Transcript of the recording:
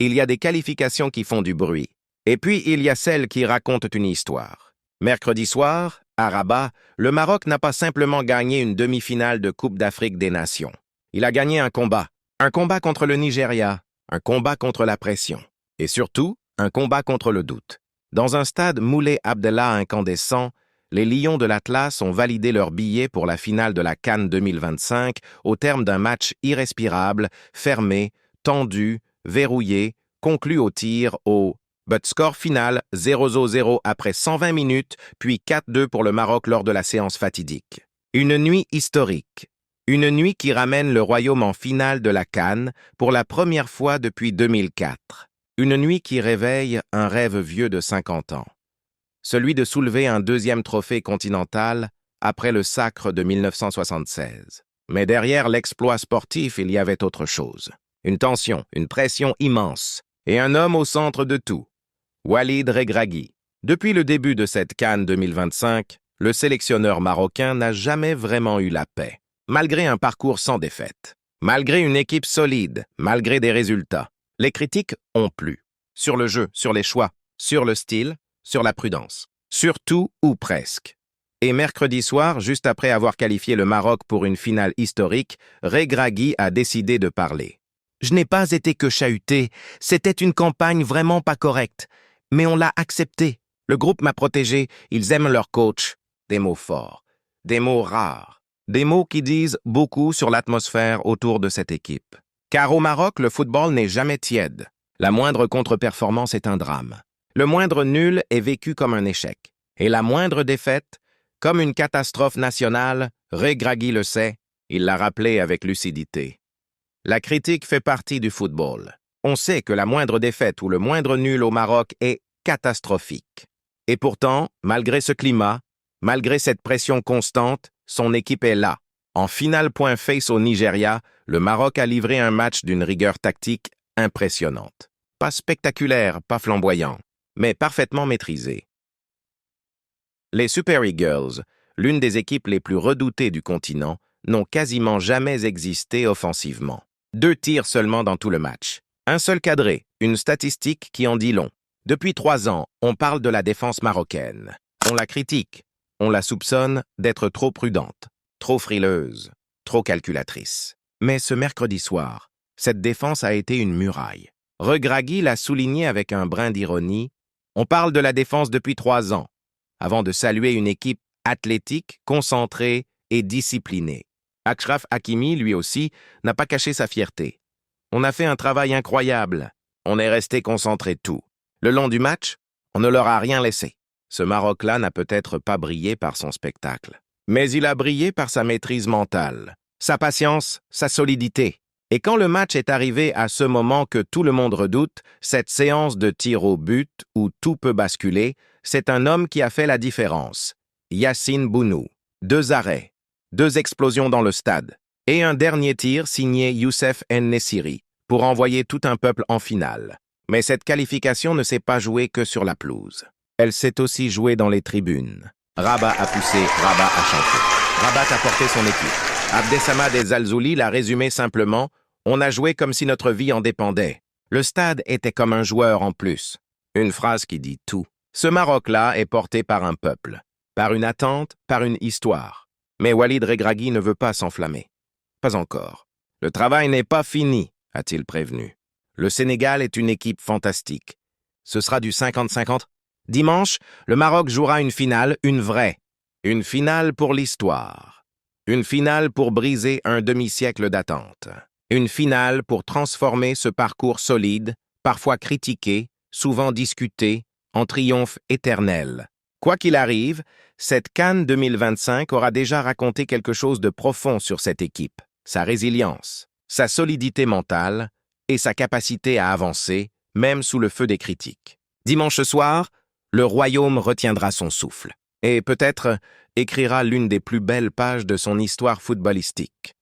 Il y a des qualifications qui font du bruit. Et puis, il y a celles qui racontent une histoire. Mercredi soir, à Rabat, le Maroc n'a pas simplement gagné une demi-finale de Coupe d'Afrique des Nations. Il a gagné un combat. Un combat contre le Nigeria, un combat contre la pression. Et surtout, un combat contre le doute. Dans un stade Moulay Abdellah incandescent, les Lions de l'Atlas ont validé leur billet pour la finale de la CAN 2025 au terme d'un match irrespirable, fermé, tendu, verrouillé, conclu au tir au but score final 0-0 après 120 minutes, puis 4-2 pour le Maroc lors de la séance fatidique. Une nuit historique. Une nuit qui ramène le Royaume en finale de la CAN pour la première fois depuis 2004. Une nuit qui réveille un rêve vieux de 50 ans. Celui de soulever un deuxième trophée continental après le sacre de 1976. Mais derrière l'exploit sportif, il y avait autre chose. Une tension, une pression immense, et un homme au centre de tout. Walid Regragui. Depuis le début de cette CAN 2025, le sélectionneur marocain n'a jamais vraiment eu la paix. Malgré un parcours sans défaite, malgré une équipe solide, malgré des résultats, les critiques ont plu. Sur le jeu, sur les choix, sur le style, sur la prudence. Sur tout ou presque. Et mercredi soir, juste après avoir qualifié le Maroc pour une finale historique, Regragui a décidé de parler. « Je n'ai pas été que chahuté, c'était une campagne vraiment pas correcte. Mais on l'a accepté. Le groupe m'a protégé, ils aiment leur coach. » Des mots forts, des mots rares, des mots qui disent beaucoup sur l'atmosphère autour de cette équipe. Car au Maroc, le football n'est jamais tiède. La moindre contre-performance est un drame. Le moindre nul est vécu comme un échec. Et la moindre défaite, comme une catastrophe nationale, Regragui le sait, il l'a rappelé avec lucidité. La critique fait partie du football. On sait que la moindre défaite ou le moindre nul au Maroc est catastrophique. Et pourtant, malgré ce climat, malgré cette pression constante, son équipe est là. En finale point face au Nigeria, le Maroc a livré un match d'une rigueur tactique impressionnante. Pas spectaculaire, pas flamboyant, mais parfaitement maîtrisé. Les Super Eagles, l'une des équipes les plus redoutées du continent, n'ont quasiment jamais existé offensivement. 2 tirs seulement dans tout le match. Un seul cadré, une statistique qui en dit long. Depuis 3 ans, on parle de la défense marocaine. On la critique, on la soupçonne d'être trop prudente, trop frileuse, trop calculatrice. Mais ce mercredi soir, cette défense a été une muraille. Regragui l'a souligné avec un brin d'ironie. On parle de la défense depuis 3 ans, avant de saluer une équipe athlétique, concentrée et disciplinée. Achraf Hakimi, lui aussi, n'a pas caché sa fierté. On a fait un travail incroyable. On est resté concentré tout. Le long du match, on ne leur a rien laissé. Ce Maroc-là n'a peut-être pas brillé par son spectacle. Mais il a brillé par sa maîtrise mentale, sa patience, sa solidité. Et quand le match est arrivé à ce moment que tout le monde redoute, cette séance de tir au but où tout peut basculer, c'est un homme qui a fait la différence. Yassine Bounou. 2 arrêts, 2 explosions dans le stade, et un dernier tir signé Youssef En-Nesyri pour envoyer tout un peuple en finale. Mais cette qualification ne s'est pas jouée que sur la pelouse. Elle s'est aussi jouée dans les tribunes. Rabat a poussé, Rabat a chanté. Rabat a porté son équipe. Abdessamad El Zalzouli l'a résumé simplement « On a joué comme si notre vie en dépendait. Le stade était comme un joueur en plus. » Une phrase qui dit tout. Ce Maroc-là est porté par un peuple, par une attente, par une histoire. Mais Walid Regragui ne veut pas s'enflammer. Pas encore. Le travail n'est pas fini, a-t-il prévenu. Le Sénégal est une équipe fantastique. Ce sera du 50-50. Dimanche, le Maroc jouera une finale, une vraie. Une finale pour l'histoire. Une finale pour briser un demi-siècle d'attente. Une finale pour transformer ce parcours solide, parfois critiqué, souvent discuté, en triomphe éternel. Quoi qu'il arrive, cette CAN 2025 aura déjà raconté quelque chose de profond sur cette équipe, sa résilience, sa solidité mentale et sa capacité à avancer, même sous le feu des critiques. Dimanche soir, le Royaume retiendra son souffle et peut-être écrira l'une des plus belles pages de son histoire footballistique.